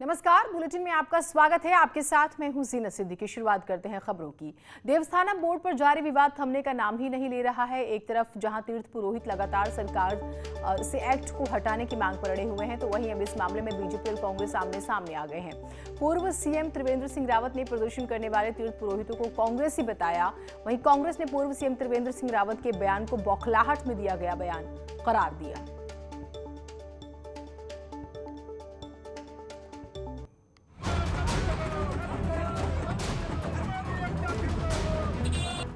नमस्कार, बुलेटिन में आपका स्वागत है। आपके साथ मैं हूं जीनत सिद्दीकी। शुरुआत करते हैं खबरों की। देवस्थानम बोर्ड पर जारी विवाद थमने का नाम ही नहीं ले रहा है। एक तरफ जहां तीर्थ पुरोहित लगातार सरकार से एक्ट को हटाने की मांग पर अड़े हुए हैं, तो वहीं अब इस मामले में बीजेपी और कांग्रेस आमने सामने आ गए हैं। पूर्व सीएम त्रिवेंद्र सिंह रावत ने प्रदर्शन करने वाले तीर्थ पुरोहितों को कांग्रेसी बताया। वहीं कांग्रेस ने पूर्व सीएम त्रिवेंद्र सिंह रावत के बयान को बौखलाहट में दिया गया बयान करार दिया।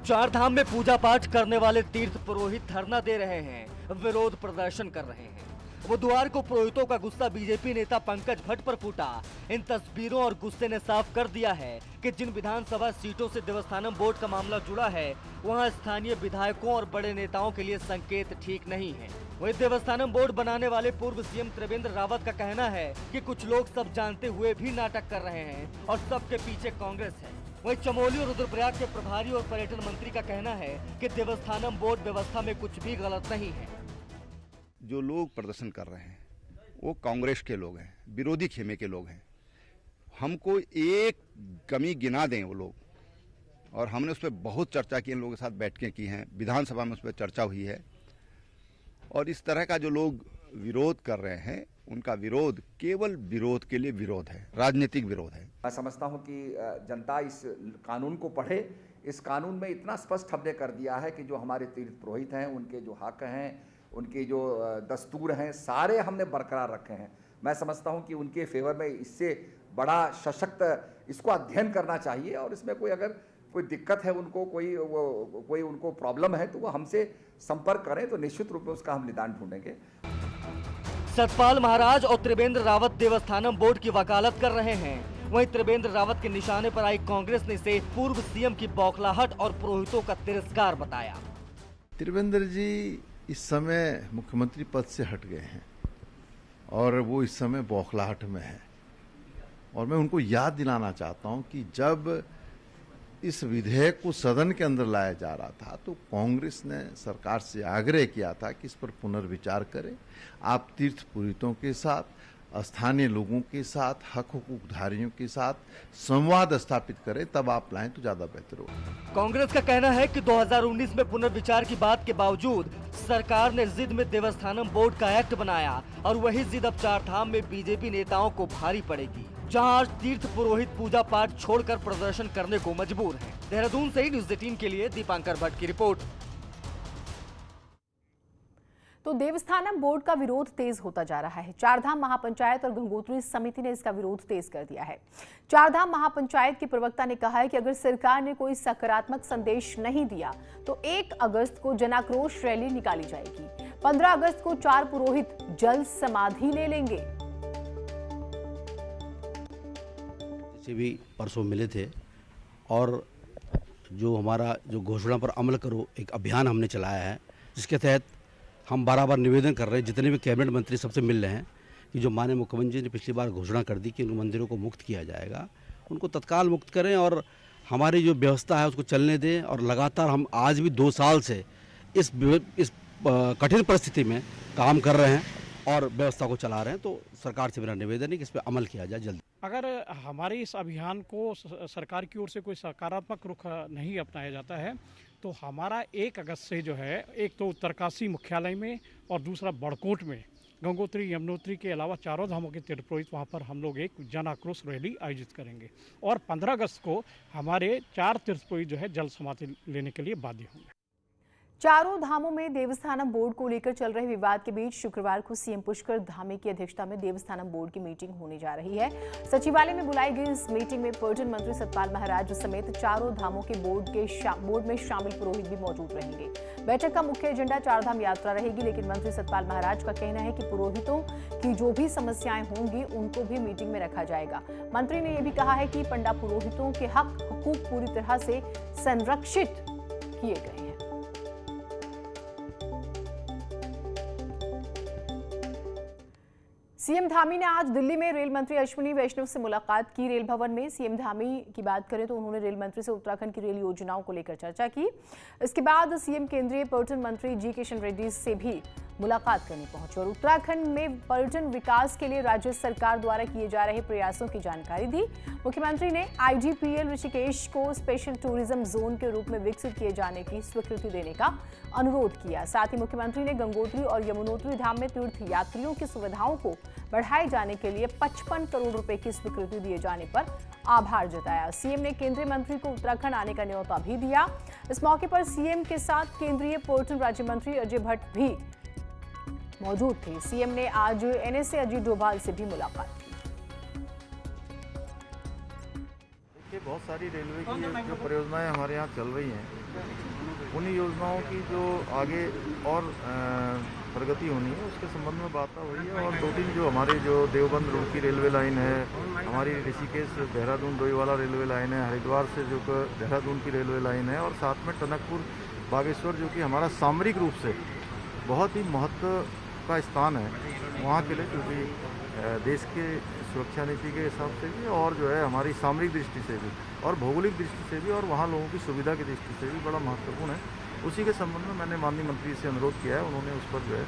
चार धाम में पूजा पाठ करने वाले तीर्थ पुरोहित धरना दे रहे हैं, विरोध प्रदर्शन कर रहे हैं। बुधवार को पुरोहितों का गुस्सा बीजेपी नेता पंकज भट्ट पर फूटा। इन तस्वीरों और गुस्से ने साफ कर दिया है कि जिन विधानसभा सीटों से देवस्थानम बोर्ड का मामला जुड़ा है, वहां स्थानीय विधायकों और बड़े नेताओं के लिए संकेत ठीक नहीं है। वहीं देवस्थानम बोर्ड बनाने वाले पूर्व सीएम त्रिवेंद्र रावत का कहना है कि कुछ लोग सब जानते हुए भी नाटक कर रहे हैं और सबके पीछे कांग्रेस है। वहीं चमोली और रुद्रप्रयाग के प्रभारी और पर्यटन मंत्री का कहना है कि देवस्थानम बोर्ड व्यवस्था में कुछ भी गलत नहीं है। जो लोग प्रदर्शन कर रहे हैं वो कांग्रेस के लोग हैं, विरोधी खेमे के लोग हैं। हमको एक कमी गिना दें वो लोग, और हमने उस पर बहुत चर्चा की, इन लोगों के साथ बैठकें की हैं, विधानसभा में उस पर चर्चा हुई है। और इस तरह का जो लोग विरोध कर रहे हैं, उनका विरोध केवल विरोध के लिए विरोध है, राजनीतिक विरोध है। मैं समझता हूं कि जनता इस कानून को पढ़े। इस कानून में इतना स्पष्ट हमने कर दिया है कि जो हमारे तीर्थ पुरोहित हैं, उनके जो हक हैं, उनके जो दस्तूर हैं, सारे हमने बरकरार रखे हैं। मैं समझता हूं कि उनके फेवर में इससे बड़ा सशक्त इसको अध्ययन करना चाहिए, और इसमें कोई अगर कोई दिक्कत है, उनको कोई उनको प्रॉब्लम है, तो वो हमसे संपर्क करें, तो निश्चित रूप में उसका हम निदान ढूंढेंगे। सतपाल महाराज और त्रिवेंद्र रावत देवस्थानम बोर्ड की वकालत कर रहे हैं। वहीं त्रिवेंद्र रावत के निशाने पर आई कांग्रेस ने इसे पूर्व सीएम की बौखलाहट और पुरोहितों का तिरस्कार बताया। त्रिवेंद्र जी इस समय मुख्यमंत्री पद से हट गए हैं और वो इस समय बौखलाहट में है, और मैं उनको याद दिलाना चाहता हूं कि जब इस विधेयक को सदन के अंदर लाया जा रहा था, तो कांग्रेस ने सरकार से आग्रह किया था कि इस पर पुनर्विचार करें। आप तीर्थ पुरोहितों के साथ, स्थानीय लोगों के साथ, हक हकूकधारियों के साथ संवाद स्थापित करें, तब आप लाएं तो ज्यादा बेहतर होगा। कांग्रेस का कहना है कि 2019 में पुनर्विचार की बात के बावजूद सरकार ने जिद में देवस्थानम बोर्ड का एक्ट बनाया, और वही जिद अब चार धाम में बीजेपी नेताओं को भारी पड़ेगी, जहां आज तीर्थ पुरोहित पूजा पाठ छोड़कर प्रदर्शन करने को मजबूर हैं। देहरादून से न्यूज़ 18 के लिए दीपांकर भट्ट की रिपोर्ट। तो देवस्थानम बोर्ड का विरोध तेज होता जा रहा है। चारधाम महापंचायत और गंगोत्री समिति ने इसका विरोध तेज कर दिया है। चारधाम महापंचायत के प्रवक्ता ने कहा है कि अगर सरकार ने कोई सकारात्मक संदेश नहीं दिया तो 1 अगस्त को जनाक्रोश रैली निकाली जाएगी। 15 अगस्त को 4 पुरोहित जल समाधि ले लेंगे। भी परसों मिले थे, और जो हमारा जो घोषणा पर अमल करो एक अभियान हमने चलाया है, जिसके तहत हम बार निवेदन कर रहे हैं, जितने भी कैबिनेट मंत्री सबसे मिल रहे हैं, कि जो माननीय मुख्यमंत्री जी ने पिछली बार घोषणा कर दी कि उन मंदिरों को मुक्त किया जाएगा, उनको तत्काल मुक्त करें और हमारी जो व्यवस्था है उसको चलने दें। और लगातार हम आज भी 2 साल से इस कठिन परिस्थिति में काम कर रहे हैं और व्यवस्था को चला रहे हैं। तो सरकार से मेरा निवेदन है कि इस पर अमल किया जाए जल्दी। अगर हमारे इस अभियान को सरकार की ओर से कोई सकारात्मक रुख नहीं अपनाया जाता है, तो हमारा 1 अगस्त से जो है, एक तो उत्तरकाशी मुख्यालय में और दूसरा बड़कोट में, गंगोत्री यमुनोत्री के अलावा चारों धामों के तीर्थ पुरोहित वहाँ पर हम लोग एक जन आक्रोश रैली आयोजित करेंगे। और 15 अगस्त को हमारे 4 तीर्थ पुरोहित जो है जल समाधि लेने के लिए बाध्य होंगे। चारों धामों में देवस्थानम बोर्ड को लेकर चल रहे विवाद के बीच शुक्रवार को सीएम पुष्कर धामी की अध्यक्षता में देवस्थानम बोर्ड की मीटिंग होने जा रही है। सचिवालय में बुलाई गई इस मीटिंग में पर्यटन मंत्री सतपाल महाराज समेत चारों धामों के बोर्ड में शामिल पुरोहित भी मौजूद रहेंगे। बैठक का मुख्य एजेंडा चारधाम यात्रा रहेगी, लेकिन मंत्री सतपाल महाराज का कहना है कि पुरोहितों की जो भी समस्याएं होंगी उनको भी मीटिंग में रखा जाएगा। मंत्री ने यह भी कहा है कि पंडा पुरोहितों के हक हकूक पूरी तरह से संरक्षित किए गए हैं। सीएम धामी ने आज दिल्ली में रेल मंत्री अश्विनी वैष्णव से मुलाकात की। रेल भवन में सीएम धामी की बात करें तो उन्होंने रेल मंत्री से उत्तराखंड की रेल योजनाओं को लेकर चर्चा की। इसके बाद सीएम केंद्रीय पर्यटन मंत्री जी किशन रेड्डी से भी मुलाकात करने पहुंचे और उत्तराखंड में पर्यटन विकास के लिए राज्य सरकार द्वारा किए जा रहे प्रयासों की जानकारी दी। मुख्यमंत्री ने आईजीपीएल ऋषिकेश को स्पेशल टूरिज्म जोन के रूप में विकसित किए जाने की स्वीकृति देने का अनुरोध किया। साथ ही मुख्यमंत्री ने गंगोत्री और यमुनोत्री धाम में तीर्थ यात्रियों की सुविधाओं को बढ़ाए जाने के लिए 55 करोड़ रुपए की स्वीकृति दिए जाने पर आभार जताया। सीएम ने केंद्रीय मंत्री को उत्तराखंड आने का न्योता भी दिया। इस मौके पर सीएम के साथ केंद्रीय पर्यटन राज्य मंत्री अजय भट्ट भी मौजूद थे। सीएम ने आज एनएसए अजीत डोभाल से भी मुलाकात की। देखिए, बहुत सारी रेलवे की जो परियोजनाएं हमारे यहाँ चल रही हैं, उन्हीं योजनाओं की जो आगे और प्रगति होनी है उसके संबंध में बात हुई है। और 2-3 जो हमारे जो देवबंद रोड की रेलवे लाइन है, हमारी ऋषिकेश देहरादून डोईवाला रेलवे लाइन है, हरिद्वार से जो देहरादून की रेलवे लाइन है, और साथ में टनकपुर बागेश्वर जो कि हमारा सामरिक रूप से बहुत ही महत्व का स्थान है वहाँ के लिए, क्योंकि देश के सुरक्षा नीति के हिसाब से भी और जो है हमारी सामरिक दृष्टि से भी और भौगोलिक दृष्टि से भी और वहाँ लोगों की सुविधा की दृष्टि से भी बड़ा महत्वपूर्ण है। उसी के संबंध में मैंने माननीय मंत्री से अनुरोध किया है। उन्होंने उस पर जो है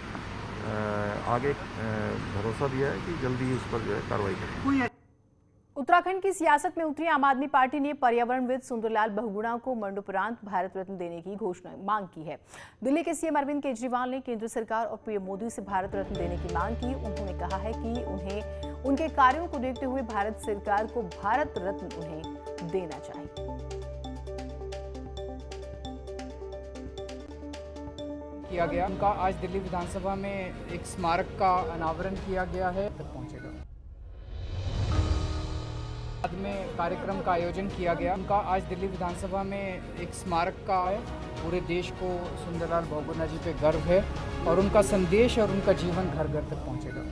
आगे भरोसा दिया है कि जल्दी ही उस पर जो है कार्रवाई करेंगे। उत्तराखंड की सियासत में उतरी आम आदमी पार्टी ने पर्यावरणविद सुंदरलाल बहुगुणा को मरणोपरांत भारत रत्न देने की घोषणा मांग की है। दिल्ली के सीएम अरविंद केजरीवाल ने केंद्र सरकार और पीएम मोदी से भारत रत्न देने की मांग की। उन्होंने कहा है कि उन्हें उनके कार्यों को देखते हुए भारत सरकार को भारत रत्न उन्हें देना चाहिए। किया गया उनका आज दिल्ली विधानसभा में एक स्मारक का अनावरण किया गया है। पहुंचेगा बाद में कार्यक्रम का आयोजन किया गया। उनका आज दिल्ली विधानसभा में एक स्मारक का है। पूरे देश को सुंदरलाल बहुगुणा जी पे गर्व है और उनका संदेश और उनका जीवन घर घर तक पहुंचेगा।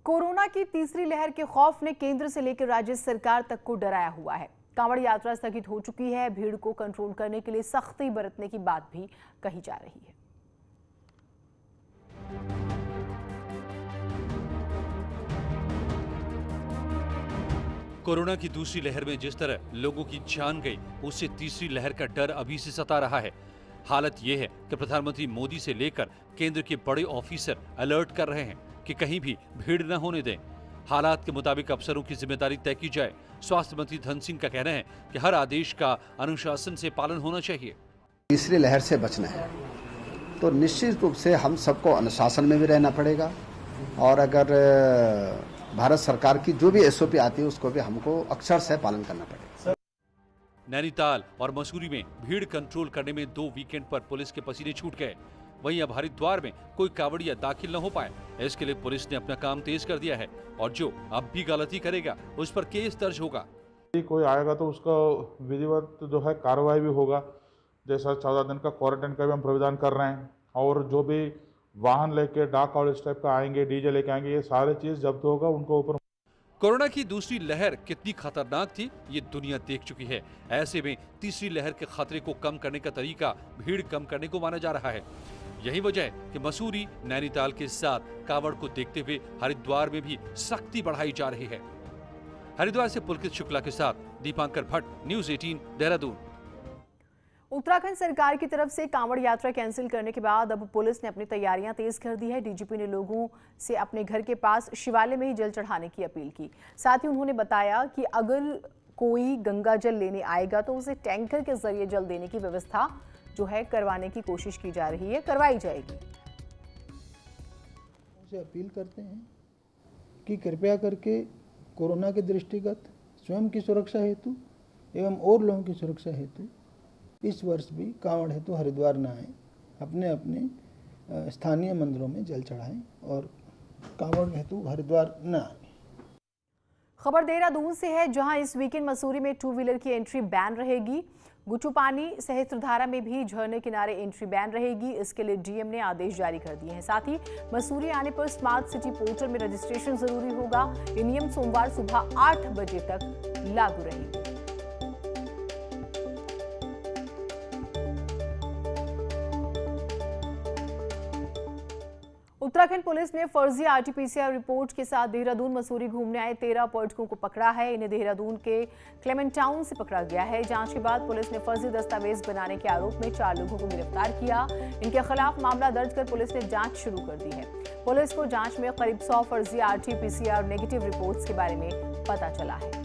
कोरोना की तीसरी लहर के खौफ ने केंद्र से लेकर राज्य सरकार तक को डराया हुआ है। कांवड़ यात्रा स्थगित हो चुकी है। भीड़ को कंट्रोल करने के लिए सख्ती बरतने की बात भी कही जा रही है। कोरोना की दूसरी लहर में जिस तरह लोगों की जान गई, उससे तीसरी लहर का डर अभी से सता रहा है। हालत यह है कि प्रधानमंत्री मोदी से लेकर केंद्र के बड़े ऑफिसर अलर्ट कर रहे हैं कि कहीं भी भीड़ न होने दें। हालात के मुताबिक अफसरों की जिम्मेदारी तय की जाए। स्वास्थ्य मंत्री धन सिंह का कहना है कि हर आदेश का अनुशासन से पालन होना चाहिए। तीसरी लहर से बचना है तो निश्चित रूप से हम सबको अनुशासन में भी रहना पड़ेगा, और अगर भारत सरकार की जो भी एसओपी आती है उसको भी हमको अक्षर से पालन करना पड़ेगा। नैनीताल और मसूरी में भीड़ कंट्रोल करने में 2 वीकेंड पर पुलिस के पसीने छूट गए। वहीं अब हरिद्वार में कोई कांवड़िया दाखिल न हो पाए, इसके लिए पुलिस ने अपना काम तेज कर दिया है और जो अब भी गलती करेगा उस पर केस दर्ज होगा। कोई आएगा तो उसका विधिवत जो है कार्रवाई भी होगा। जैसा 14 दिन का क्वारंटाइन का भी हम प्रावधान कर रहे हैं, और जो भी वाहन लेके डाक और इस टाइप का आएंगे, डीजे लेके आएंगे, ये सारे चीज जब्त होगा उनको ऊपर। कोरोना की दूसरी लहर कितनी खतरनाक थी ये दुनिया देख चुकी है। ऐसे में तीसरी लहर के खतरे को कम करने का तरीका भीड़ कम करने को माना जा रहा है। यही वजह है कि मसूरी, नैनीताल के साथ कांवड़ को देखते हुए हरिद्वार में भी सख्ती बढ़ाई जा रही है। हरिद्वार से पुलकित शुक्ला के साथ दीपांकर भट्ट, न्यूज़ 18 देहरादून। उत्तराखंड सरकार की तरफ से कांवड़ यात्रा कैंसिल करने के बाद अब पुलिस ने अपनी तैयारियां तेज कर दी है। डीजीपी ने लोगों से अपने घर के पास शिवालय में ही जल चढ़ाने की अपील की। साथ ही उन्होंने बताया कि अगर कोई गंगा जल लेने आएगा तो उसे टैंकर के जरिए जल देने की व्यवस्था जो है करवाने की कोशिश की जा रही है, करवाई जाएगी। उसे अपील करते हैं कि कृपया करके कोरोना के दृष्टिगत स्वयं की सुरक्षा हेतु एवं और लोगों की सुरक्षा हेतु इस वर्ष भी कांवड़ हेतु हरिद्वार न आए, अपने अपने स्थानीय मंदिरों में जल चढ़ाएं और कांवड़ हेतु हरिद्वार न आए। खबर देहरादून से है, जहां इस वीकेंड मसूरी में 2 व्हीलर की एंट्री बैन रहेगी। गुचुपानी सहस्त्रधारा में भी झरने किनारे एंट्री बैन रहेगी। इसके लिए डीएम ने आदेश जारी कर दिए हैं। साथ ही मसूरी आने पर स्मार्ट सिटी पोर्टल में रजिस्ट्रेशन जरूरी होगा। ये नियम सोमवार सुबह 8 बजे तक लागू रहेंगे। उत्तराखंड उत्तराखंड पुलिस ने फर्जी आरटीपीसीआर रिपोर्ट के साथ देहरादून मसूरी घूमने आए 13 पर्यटकों को पकड़ा है। इन्हें देहरादून के क्लेमेंट टाउन से पकड़ा गया है। जांच के बाद पुलिस ने फर्जी दस्तावेज बनाने के आरोप में 4 लोगों को गिरफ्तार किया। इनके खिलाफ मामला दर्ज कर पुलिस ने जांच शुरू कर दी है। पुलिस को जांच में करीब 100 फर्जी आरटीपीसीआर नेगेटिव रिपोर्ट्स के बारे में पता चला है।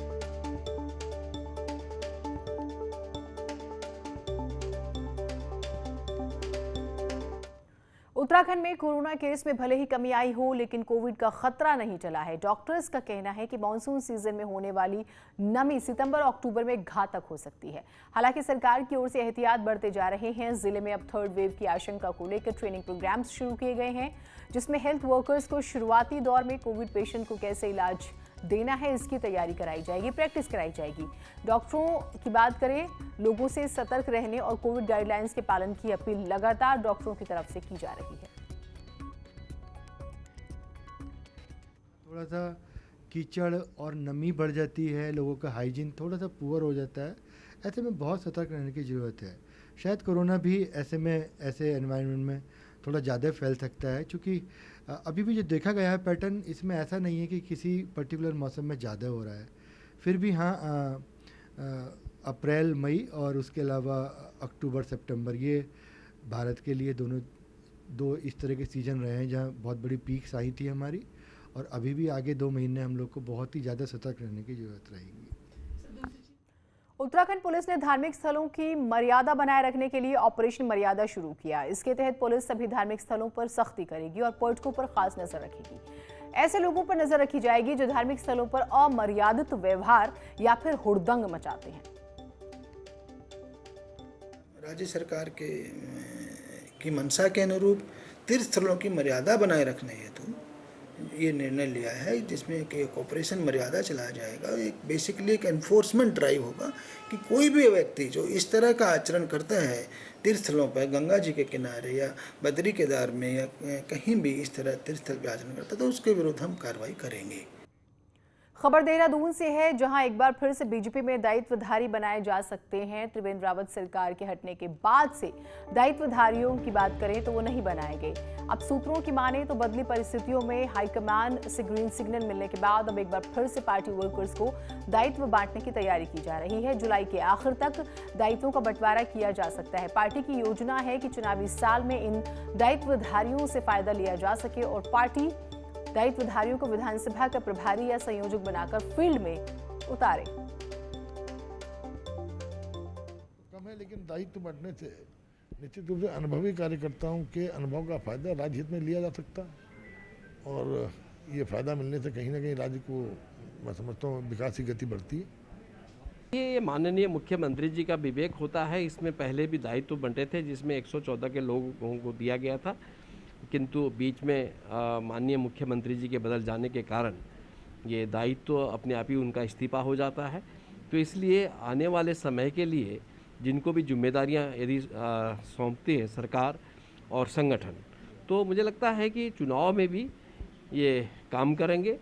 उत्तराखंड में कोरोना केस में भले ही कमी आई हो, लेकिन कोविड का खतरा नहीं टला है। डॉक्टर्स का कहना है कि मानसून सीजन में होने वाली नमी सितंबर और अक्टूबर में घातक हो सकती है। हालांकि सरकार की ओर से एहतियात बरते जा रहे हैं। जिले में अब 3rd वेव की आशंका को लेकर ट्रेनिंग प्रोग्राम्स शुरू किए गए हैं, जिसमें हेल्थ वर्कर्स को शुरुआती दौर में कोविड पेशेंट को कैसे इलाज देना है इसकी तैयारी कराई जाएगी, प्रैक्टिस कराई जाएगी। डॉक्टरों की बात करें, लोगों से सतर्क रहने और कोविड गाइडलाइंस के पालन की अपील लगातार डॉक्टरों की तरफ से की जा रही है। थोड़ा सा कीचड़ और नमी बढ़ जाती है, लोगों का हाइजीन थोड़ा सा पुअर हो जाता है। ऐसे में बहुत सतर्क रहने की ज़रूरत है। शायद कोरोना भी ऐसे में, ऐसे एनवायरनमेंट में थोड़ा ज़्यादा फैल सकता है, क्योंकि अभी भी जो देखा गया है पैटर्न, इसमें ऐसा नहीं है कि किसी पर्टिकुलर मौसम में ज़्यादा हो रहा है। फिर भी हाँ, अप्रैल मई और उसके अलावा अक्टूबर सितंबर, ये भारत के लिए दो इस तरह के सीज़न रहे हैं जहाँ बहुत बड़ी पीक्स आई थी हमारी, और अभी भी आगे 2 महीने हम लोग को बहुत ही ज़्यादा सतर्क रहने की ज़रूरत रहेगी। उत्तराखंड पुलिस ने धार्मिक स्थलों की मर्यादा बनाए रखने के लिए ऑपरेशन मर्यादा शुरू किया। इसके तहत पुलिस सभी धार्मिक स्थलों पर सख्ती करेगी और पर्यटकों पर खास नजर रखेगी। ऐसे लोगों पर नजर रखी जाएगी जो धार्मिक स्थलों पर अमर्यादित व्यवहार या फिर हुड़दंग मचाते हैं। राज्य सरकार की मंशा के अनुरूप तीर्थ स्थलों की मर्यादा बनाए रखने हेतु ये निर्णय लिया है, जिसमें एक ऑपरेशन मर्यादा चलाया जाएगा। एक बेसिकली एक एनफोर्समेंट ड्राइव होगा कि कोई भी व्यक्ति जो इस तरह का आचरण करता है तीर्थ स्थलों पर, गंगा जी के किनारे या बद्री केदार में या कहीं भी इस तरह तीर्थ स्थल पर आचरण करता है, तो उसके विरुद्ध हम कार्रवाई करेंगे। खबर देहरादून से है, जहां एक बार फिर से बीजेपी में दायित्वधारी बनाए जा सकते हैं। त्रिवेंद्र रावत सरकार के हटने के बाद से दायित्वधारियों की बात करें तो वो नहीं बनाए गए। अब सूत्रों की माने तो बदली परिस्थितियों में हाईकमान से ग्रीन सिग्नल मिलने के बाद अब एक बार फिर से पार्टी वर्कर्स को दायित्व बांटने की तैयारी की जा रही है। जुलाई के आखिर तक दायित्वों का बंटवारा किया जा सकता है। पार्टी की योजना है कि चुनावी साल में इन दायित्वधारियों से फायदा लिया जा सके और पार्टी दायित्वधारियों को विधानसभा का प्रभारी या संयोजक बनाकर फील्ड में उतारे। कम है, लेकिन दायित्व बढ़ने से निश्चित रूप से अनुभवी कार्यकर्ताओं के अनुभव का फायदा राज्य हित में लिया जा सकता है, और ये फायदा मिलने से कहीं ना कहीं राज्य को, मैं समझता हूँ, विकास की गति बढ़ती है। ये माननीय मुख्यमंत्री जी का विवेक होता है। इसमें पहले भी दायित्व बंटे थे, जिसमें 114 के लोगों को दिया गया था, किंतु बीच में माननीय मुख्यमंत्री जी के बदल जाने के कारण ये दायित्व अपने आप ही उनका इस्तीफा हो जाता है। तो इसलिए आने वाले समय के लिए जिनको भी जिम्मेदारियां यदि सौंपती है सरकार और संगठन, तो मुझे लगता है कि चुनाव में भी ये काम करेंगे।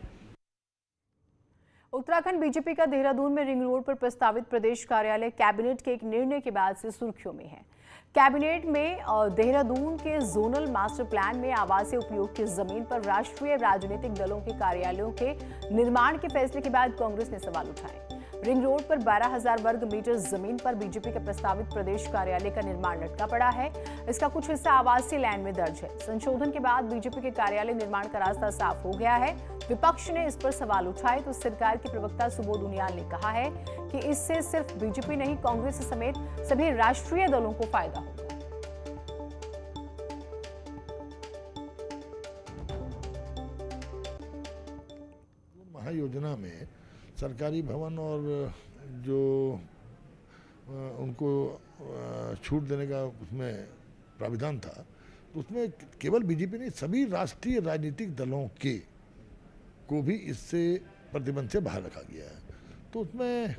उत्तराखंड बीजेपी का देहरादून में रिंग रोड पर प्रस्तावित प्रदेश कार्यालय कैबिनेट के एक निर्णय के बाद से सुर्खियों में है। कैबिनेट में देहरादून के जोनल मास्टर प्लान में आवासीय उपयोग की जमीन पर राष्ट्रीय राजनीतिक दलों के कार्यालयों के निर्माण के फैसले के बाद कांग्रेस ने सवाल उठाए। रिंग रोड पर 12,000 वर्ग मीटर जमीन पर बीजेपी का प्रस्तावित प्रदेश कार्यालय का निर्माण लटका पड़ा है। इसका कुछ हिस्सा आवासीय लैंड में दर्ज है। संशोधन के बाद बीजेपी के कार्यालय निर्माण का रास्ता साफ हो गया है। विपक्ष ने इस पर सवाल उठाए तो सरकार के प्रवक्ता सुबोध उनियाल ने कहा है कि इससे सिर्फ बीजेपी नहीं, कांग्रेस समेत सभी राष्ट्रीय दलों को फायदा होगा। महायोजना में सरकारी भवन और जो उनको छूट देने का उसमें प्राविधान था, तो उसमें केवल बीजेपी नहीं, सभी राष्ट्रीय राजनीतिक दलों के को भी इससे प्रतिबंध से बाहर रखा गया है। तो उसमें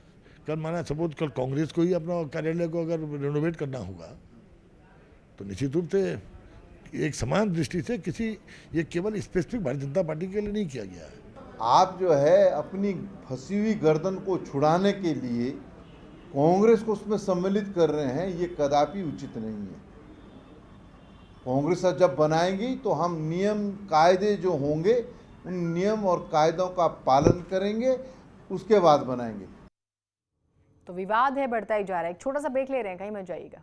कल माना सपोज कल कांग्रेस को ही अपना कार्यालय को अगर रेनोवेट करना होगा, तो निश्चित रूप से एक समान दृष्टि से ये केवल स्पेसिफिक भारतीय जनता पार्टी के लिए नहीं किया गया है। आप जो है अपनी फंसी हुई गर्दन को छुड़ाने के लिए कांग्रेस को उसमें सम्मिलित कर रहे हैं, ये कदापि उचित नहीं है। कांग्रेस जब बनाएंगी तो हम नियम कायदे जो होंगे उन नियम और कायदों का पालन करेंगे, उसके बाद बनाएंगे। तो विवाद है बढ़ता ही जा रहा है। एक छोटा सा ब्रेक ले रहे हैं, कहीं मत जाइएगा।